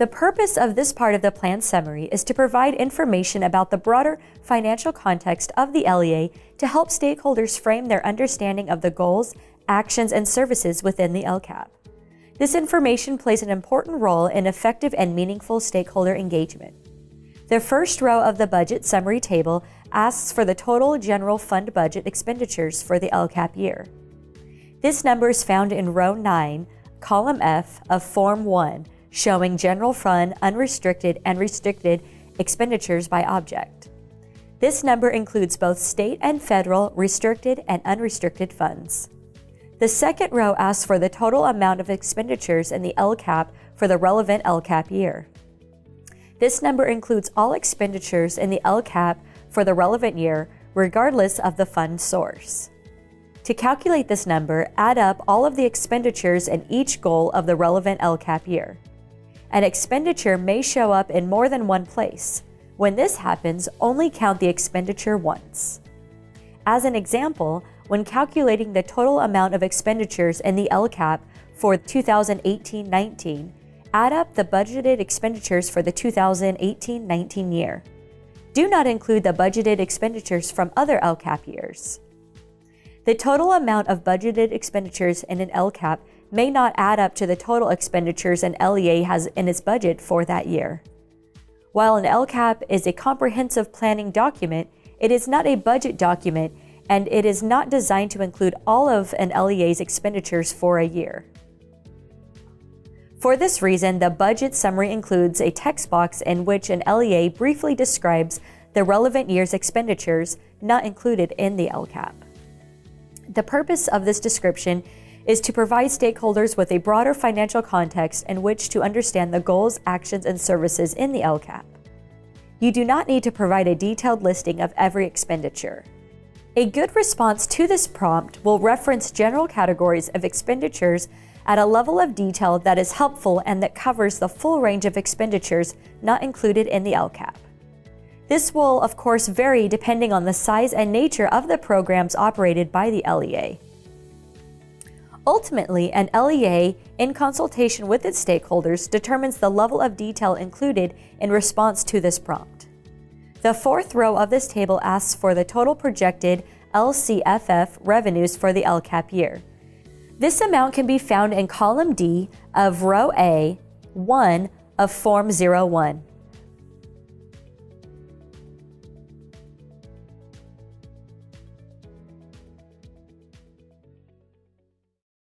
The purpose of this part of the plan summary is to provide information about the broader financial context of the LEA to help stakeholders frame their understanding of the goals, actions, and services within the LCAP. This information plays an important role in effective and meaningful stakeholder engagement. The first row of the budget summary table asks for the total general fund budget expenditures for the LCAP year. This number is found in row 9, column F of Form 1, showing general fund, unrestricted, and restricted expenditures by object. This number includes both state and federal restricted and unrestricted funds. The second row asks for the total amount of expenditures in the LCAP for the relevant LCAP year. This number includes all expenditures in the LCAP for the relevant year, regardless of the fund source. To calculate this number, add up all of the expenditures in each goal of the relevant LCAP year. An expenditure may show up in more than one place. When this happens, only count the expenditure once. As an example, when calculating the total amount of expenditures in the LCAP for 2018-19, add up the budgeted expenditures for the 2018-19 year. Do not include the budgeted expenditures from other LCAP years. The total amount of budgeted expenditures in an LCAP may not add up to the total expenditures an LEA has in its budget for that year. While an LCAP is a comprehensive planning document, it is not a budget document, and it is not designed to include all of an LEA's expenditures for a year. For this reason, the budget summary includes a text box in which an LEA briefly describes the relevant year's expenditures not included in the LCAP. The purpose of this description is to provide stakeholders with a broader financial context in which to understand the goals, actions, and services in the LCAP. You do not need to provide a detailed listing of every expenditure. A good response to this prompt will reference general categories of expenditures at a level of detail that is helpful and that covers the full range of expenditures not included in the LCAP. This will, of course, vary depending on the size and nature of the programs operated by the LEA. Ultimately, an LEA, in consultation with its stakeholders, determines the level of detail included in response to this prompt. The fourth row of this table asks for the total projected LCFF revenues for the LCAP year. This amount can be found in column D of row A, 1 of Form 01.